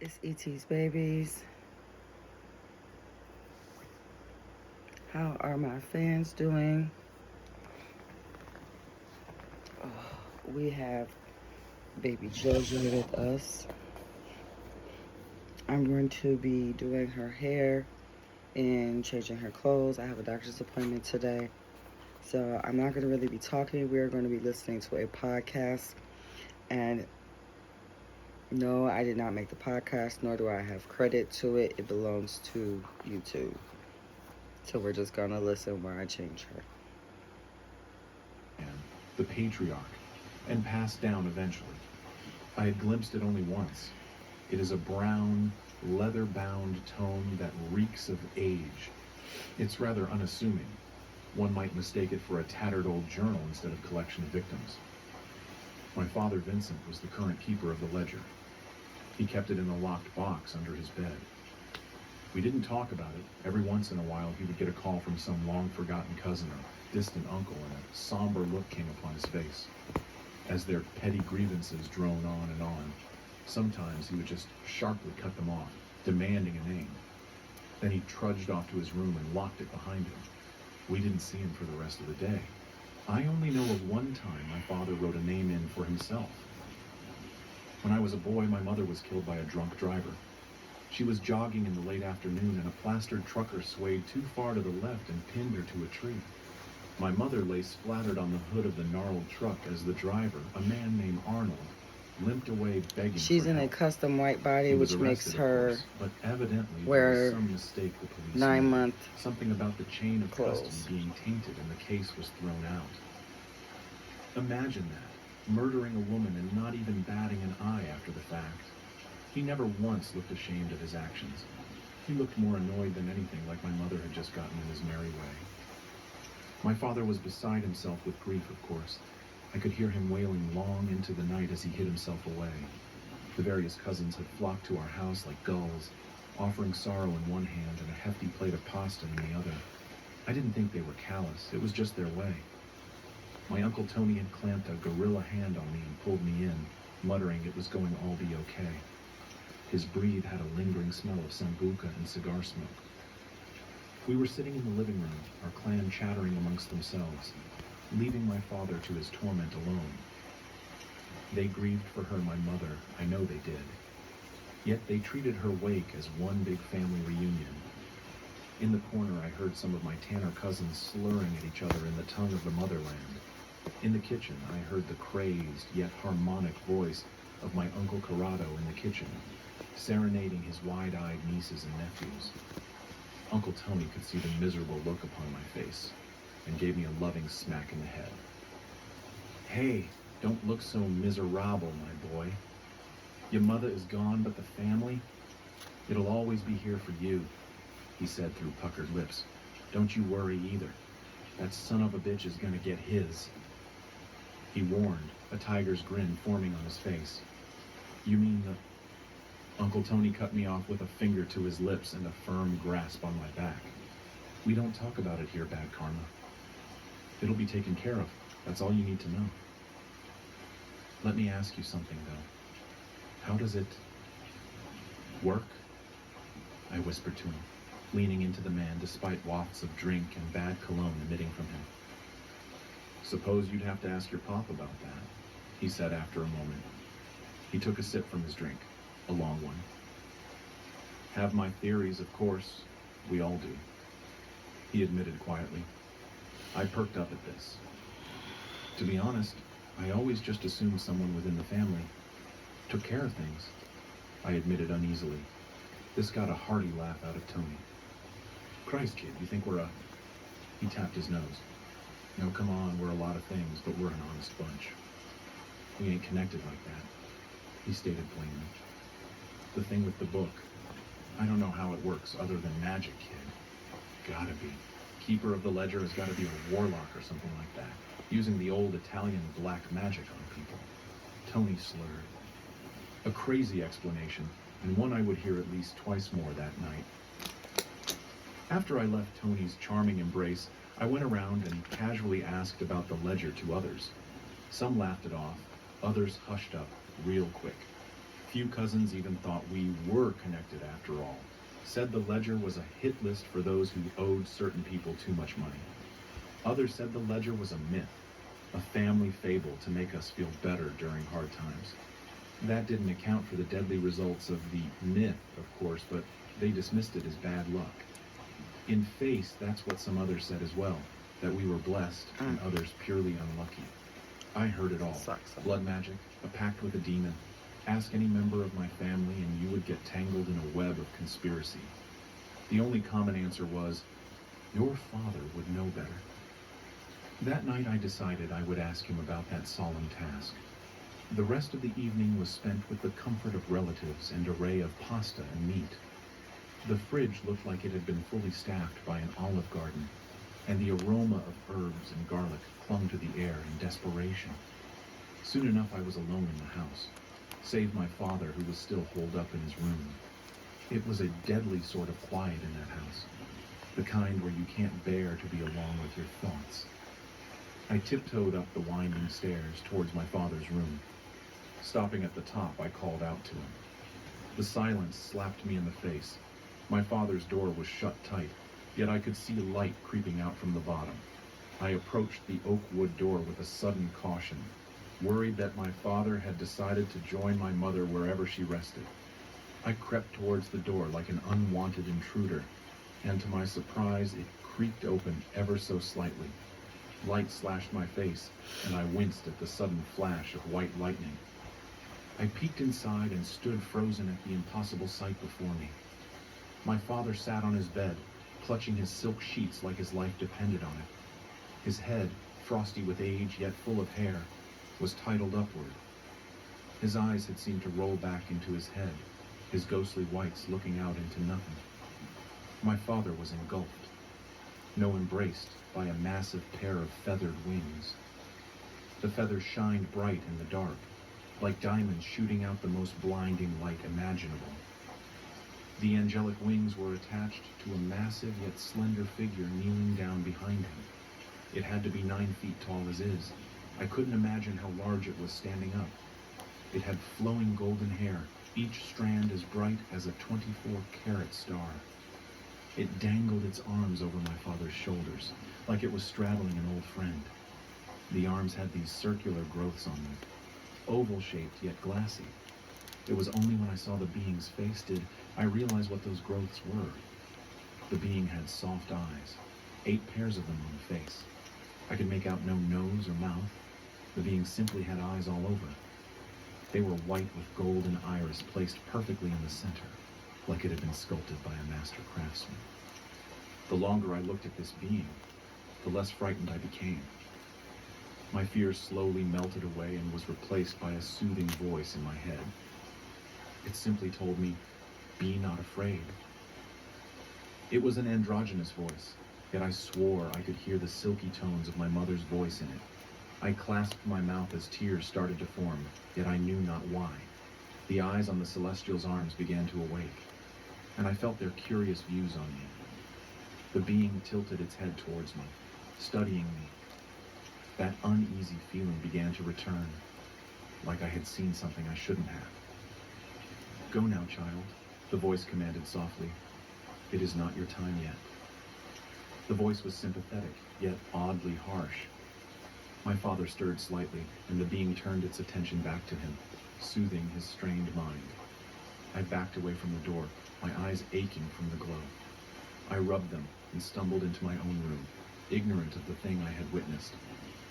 It's ET's babies. How are my fans doing? We have baby Jojo with us. I'm going to be doing her hair and changing her clothes. I have a doctor's appointment today. So I'm not going to really be talking. We're going to be listening to a podcast. And no, I did not make the podcast, nor do I have credit to it. It belongs to YouTube. So we're just going to listen while I change her. The patriarch, and passed down eventually. I had glimpsed it only once. It is a brown, leather-bound tome that reeks of age. It's rather unassuming. One might mistake it for a tattered old journal instead of collection of victims. My father, Vincent, was the current keeper of the ledger. He kept it in a locked box under his bed. We didn't talk about it. Every once in a while, he would get a call from some long-forgotten cousin or distant uncle, and a somber look came upon his face. As their petty grievances droned on and on, sometimes he would just sharply cut them off, demanding a name. Then he trudged off to his room and locked it behind him. We didn't see him for the rest of the day. I only know of one time my father wrote a name in for himself. When I was a boy, my mother was killed by a drunk driver. She was jogging in the late afternoon, and a plastered trucker swayed too far to the left and pinned her to a tree. My mother lay splattered on the hood of the gnarled truck as the driver, a man named Arnold, limped away begging She's for in help. a custom white body, which makes her but evidently wear there was some mistake the police 9-month made. Something about the chain of clothes. custody being tainted, and the case was thrown out. Imagine that, murdering a woman and not even batting an eye after the fact. He never once looked ashamed of his actions. He looked more annoyed than anything, like my mother had just gotten in his merry way. My father was beside himself with grief, of course. I could hear him wailing long into the night as he hid himself away. The various cousins had flocked to our house like gulls, offering sorrow in one hand and a hefty plate of pasta in the other. I didn't think they were callous. It was just their way. My Uncle Tony had clamped a gorilla hand on me and pulled me in, muttering it was going to all be okay. His breath had a lingering smell of sambuca and cigar smoke. We were sitting in the living room, our clan chattering amongst themselves, leaving my father to his torment alone. They grieved for her, my mother, I know they did. Yet they treated her wake as one big family reunion. In the corner, I heard some of my Tanner cousins slurring at each other in the tongue of the motherland. In the kitchen, I heard the crazed yet harmonic voice of my Uncle Corrado in the kitchen, serenading his wide-eyed nieces and nephews. Uncle Tony could see the miserable look upon my face and gave me a loving smack in the head. "Hey, don't look so miserable, my boy. Your mother is gone, but the family, it'll always be here for you," he said through puckered lips. "Don't you worry either. That son of a bitch is gonna get his." He warned, a tiger's grin forming on his face. "You mean the..." Uncle Tony cut me off with a finger to his lips and a firm grasp on my back. "We don't talk about it here, Bad Karma. It'll be taken care of. That's all you need to know. Let me ask you something, though. How does it work?" I whispered to him, leaning into the man despite wafts of drink and bad cologne emitting from him. "Suppose you'd have to ask your pop about that," he said after a moment. He took a sip from his drink, a long one. "Have my theories, of course. We all do," he admitted quietly. I perked up at this. To be honest, I always just assumed someone within the family took care of things, I admitted uneasily. This got a hearty laugh out of Tony. "Christ, kid, you think we're a..." He tapped his nose. "No, come on, we're a lot of things, but we're an honest bunch. We ain't connected like that," he stated plainly. "The thing with the book, I don't know how it works other than magic, kid. Gotta be. Keeper of the ledger has gotta be a warlock or something like that, using the old Italian black magic on people." Tony slurred. A crazy explanation, and one I would hear at least twice more that night. After I left Tony's charming embrace, I went around and casually asked about the ledger to others. Some laughed it off, others hushed up real quick. Few cousins even thought we were connected after all. Said the ledger was a hit list for those who owed certain people too much money. Others said the ledger was a myth, a family fable to make us feel better during hard times. That didn't account for the deadly results of the myth, of course, but they dismissed it as bad luck. In face, that's what some others said as well, that we were blessed and others purely unlucky. I heard it all. Sucks. Blood magic, a pact with a demon. Ask any member of my family and you would get tangled in a web of conspiracy. The only common answer was, your father would know better. That night I decided I would ask him about that solemn task. The rest of the evening was spent with the comfort of relatives and array of pasta and meat. The fridge looked like it had been fully staffed by an olive garden, and the aroma of herbs and garlic clung to the air in desperation. Soon enough I was alone in the house, save my father who was still holed up in his room. It was a deadly sort of quiet in that house, the kind where you can't bear to be alone with your thoughts. I tiptoed up the winding stairs towards my father's room. Stopping at the top, I called out to him. The silence slapped me in the face. My father's door was shut tight, yet I could see light creeping out from the bottom. I approached the oak wood door with a sudden caution, worried that my father had decided to join my mother wherever she rested. I crept towards the door like an unwanted intruder, and to my surprise, it creaked open ever so slightly. Light slashed my face, and I winced at the sudden flash of white lightning. I peeked inside and stood frozen at the impossible sight before me. My father sat on his bed, clutching his silk sheets like his life depended on it. His head, frosty with age yet full of hair, was titled upward. His eyes had seemed to roll back into his head, his ghostly whites looking out into nothing. My father was engulfed, no embraced by a massive pair of feathered wings. The feathers shined bright in the dark, like diamonds shooting out the most blinding light imaginable. The angelic wings were attached to a massive yet slender figure kneeling down behind him. It had to be 9 feet tall as is. I couldn't imagine how large it was standing up. It had flowing golden hair, each strand as bright as a 24-carat star. It dangled its arms over my father's shoulders, like it was straddling an old friend. The arms had these circular growths on them, oval-shaped yet glassy. It was only when I saw the being's face did I realize what those growths were. The being had soft eyes, 8 pairs of them on the face. I could make out no nose or mouth. The being simply had eyes all over. They were white with golden iris placed perfectly in the center, like it had been sculpted by a master craftsman. The longer I looked at this being, the less frightened I became. My fear slowly melted away and was replaced by a soothing voice in my head. It simply told me, "Be not afraid." It was an androgynous voice, yet I swore I could hear the silky tones of my mother's voice in it. I clasped my mouth as tears started to form, yet I knew not why. The eyes on the celestial's arms began to awake, and I felt their curious views on me. The being tilted its head towards me, studying me. That uneasy feeling began to return, like I had seen something I shouldn't have. "Go now, child," the voice commanded softly. "It is not your time yet." The voice was sympathetic, yet oddly harsh. My father stirred slightly, and the being turned its attention back to him, soothing his strained mind. I backed away from the door, my eyes aching from the glow. I rubbed them and stumbled into my own room, ignorant of the thing I had witnessed.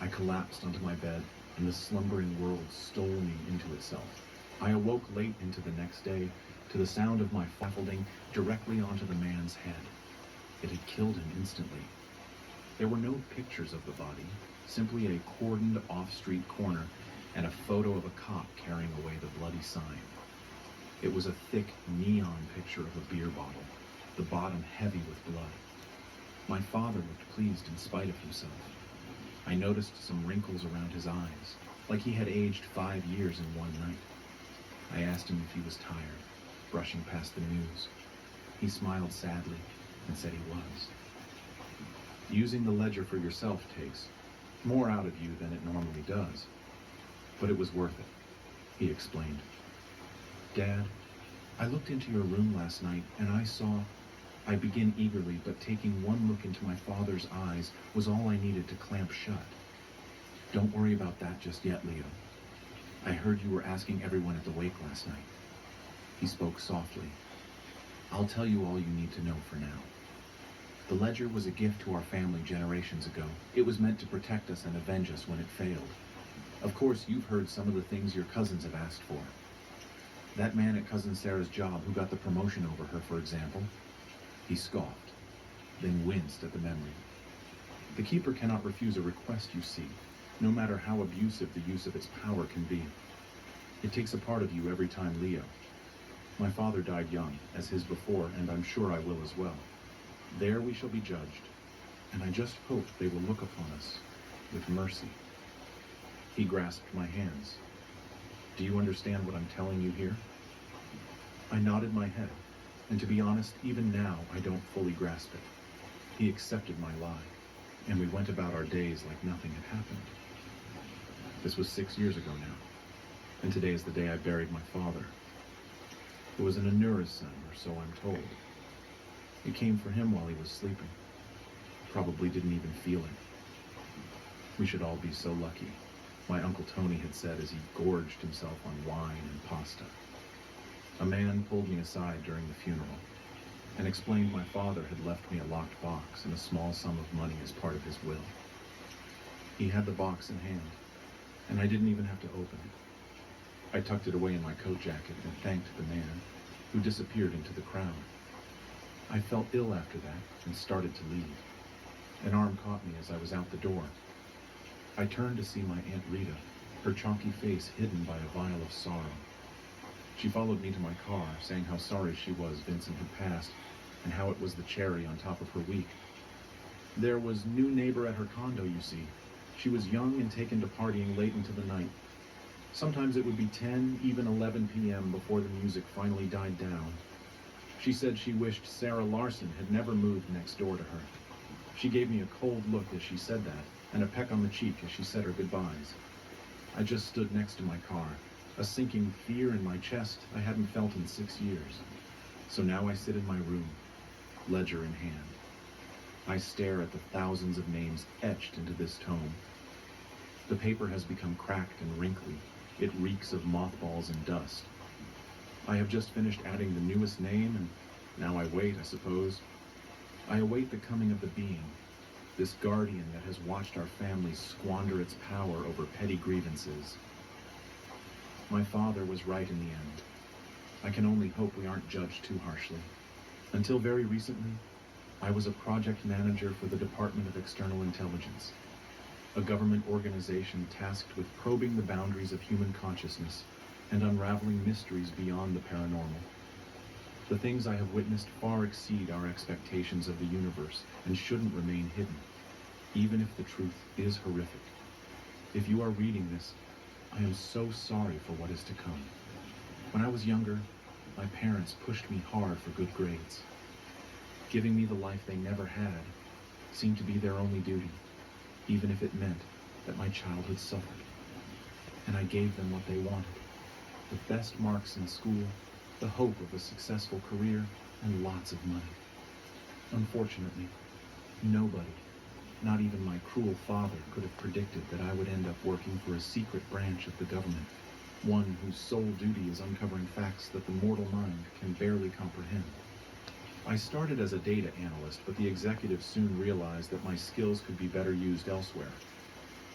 I collapsed onto my bed, and the slumbering world stole me into itself. I awoke late into the next day to the sound of my scaffolding directly onto the man's head. It had killed him instantly. There were no pictures of the body, simply a cordoned off-street corner and a photo of a cop carrying away the bloody sign. It was a thick neon picture of a beer bottle, the bottom heavy with blood. My father looked pleased in spite of himself. I noticed some wrinkles around his eyes, like he had aged 5 years in one night. I asked him if he was tired, brushing past the news. He smiled sadly and said he was. "Using the ledger for yourself takes more out of you than it normally does, but it was worth it," he explained. Dad, I looked into your room last night and I saw... I began eagerly, but taking one look into my father's eyes was all I needed to clamp shut. Don't worry about that just yet, Leo. I heard you were asking everyone at the wake last night. He spoke softly. I'll tell you all you need to know for now. The ledger was a gift to our family generations ago. It was meant to protect us and avenge us when it failed. Of course, you've heard some of the things your cousins have asked for. That man at Cousin Sarah's job who got the promotion over her, for example. He scoffed, then winced at the memory. The keeper cannot refuse a request, you see, no matter how abusive the use of its power can be. It takes a part of you every time, Leo. My father died young, as his before, and I'm sure I will as well. There we shall be judged, and I just hope they will look upon us with mercy. He grasped my hands. Do you understand what I'm telling you here? I nodded my head, and to be honest, even now I don't fully grasp it. He accepted my lie, and we went about our days like nothing had happened. This was 6 years ago now, and today is the day I buried my father. It was an aneurysm, or so I'm told. It came for him while he was sleeping. Probably didn't even feel it. We should all be so lucky, my Uncle Tony had said as he gorged himself on wine and pasta. A man pulled me aside during the funeral and explained my father had left me a locked box and a small sum of money as part of his will. He had the box in hand, and I didn't even have to open it. I tucked it away in my coat jacket and thanked the man, who disappeared into the crowd. I felt ill after that and started to leave. An arm caught me as I was out the door. I turned to see my Aunt Rita, her chalky face hidden by a vial of sorrow. She followed me to my car, saying how sorry she was Vincent had passed, and how it was the cherry on top of her week. There was new neighbor at her condo, you see. She was young and taken to partying late into the night. Sometimes it would be 10, even 11 p.m. before the music finally died down. She said she wished Sarah Larson had never moved next door to her. She gave me a cold look as she said that, and a peck on the cheek as she said her goodbyes. I just stood next to my car, a sinking fear in my chest I hadn't felt in 6 years. So now I sit in my room, ledger in hand. I stare at the thousands of names etched into this tome. The paper has become cracked and wrinkly. It reeks of mothballs and dust. I have just finished adding the newest name, and now I wait, I suppose. I await the coming of the being, this guardian that has watched our family squander its power over petty grievances. My father was right in the end. I can only hope we aren't judged too harshly. Until very recently, I was a project manager for the Department of External Intelligence, a government organization tasked with probing the boundaries of human consciousness and unraveling mysteries beyond the paranormal. The things I have witnessed far exceed our expectations of the universe and shouldn't remain hidden, even if the truth is horrific. If you are reading this, I am so sorry for what is to come. When I was younger, my parents pushed me hard for good grades. Giving me the life they never had seemed to be their only duty, even if it meant that my childhood suffered. And I gave them what they wanted: the best marks in school, the hope of a successful career, and lots of money. Unfortunately, nobody, not even my cruel father, could have predicted that I would end up working for a secret branch of the government, one whose sole duty is uncovering facts that the mortal mind can barely comprehend. I started as a data analyst, but the executives soon realized that my skills could be better used elsewhere.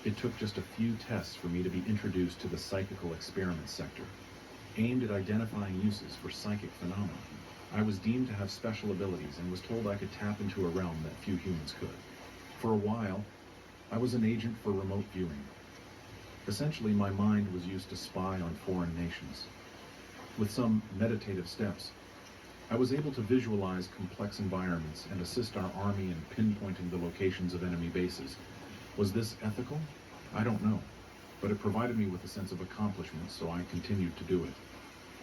It took just a few tests for me to be introduced to the psychical experiment sector, aimed at identifying uses for psychic phenomena. I was deemed to have special abilities and was told I could tap into a realm that few humans could. For a while, I was an agent for remote viewing. Essentially, my mind was used to spy on foreign nations. With some meditative steps, I was able to visualize complex environments and assist our army in pinpointing the locations of enemy bases. Was this ethical? I don't know, but it provided me with a sense of accomplishment, so I continued to do it.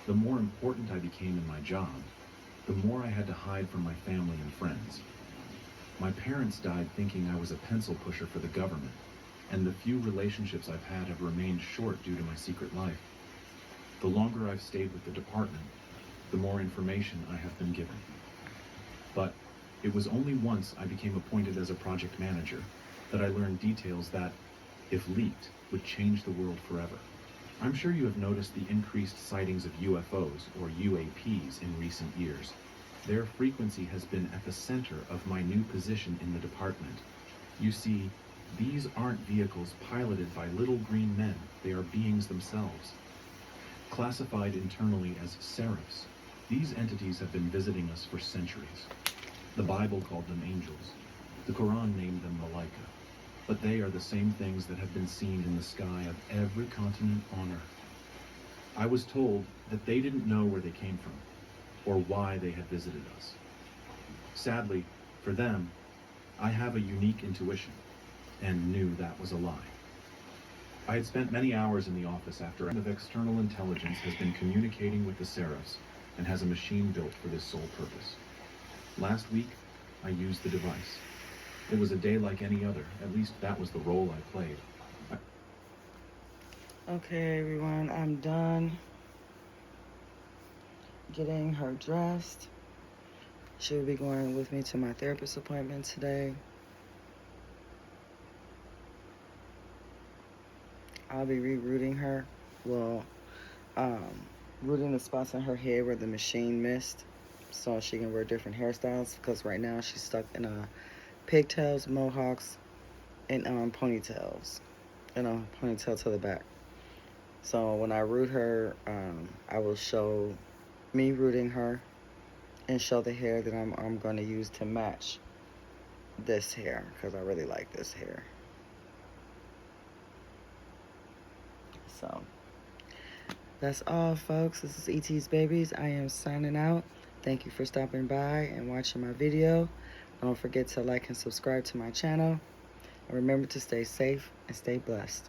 The more important I became in my job, the more I had to hide from my family and friends. My parents died thinking I was a pencil pusher for the government, and the few relationships I've had have remained short due to my secret life. The longer I've stayed with the department, the more information I have been given. But it was only once I became appointed as a project manager that I learned details that, if leaked, would change the world forever. I'm sure you have noticed the increased sightings of UFOs, or UAPs, in recent years. Their frequency has been at the center of my new position in the department. You see, these aren't vehicles piloted by little green men, they are beings themselves. Classified internally as seraphs, these entities have been visiting us for centuries. The Bible called them angels. The Quran named them Malaika. But they are the same things that have been seen in the sky of every continent on Earth. I was told that they didn't know where they came from, or why they had visited us. Sadly, for them, I have a unique intuition, and knew that was a lie. I had spent many hours in the office after of external intelligence has been communicating with the seraphs and has a machine built for this sole purpose. Last week, I used the device. It was a day like any other, at least that was the role I played. Okay, everyone, I'm done getting her dressed. She'll be going with me to my therapist appointment today. I'll be rerouting her. Well, rooting the spots on her head where the machine missed, so she can wear different hairstyles, because right now she's stuck in pigtails, mohawks, and ponytails, and a ponytail to the back. So when I root her, I will show me rooting her and show the hair that I'm going to use to match this hair, because I really like this hair. So that's all, folks. This is ET's Babies. I am signing out. Thank you for stopping by and watching my video. Don't forget to like and subscribe to my channel. And remember to stay safe and stay blessed.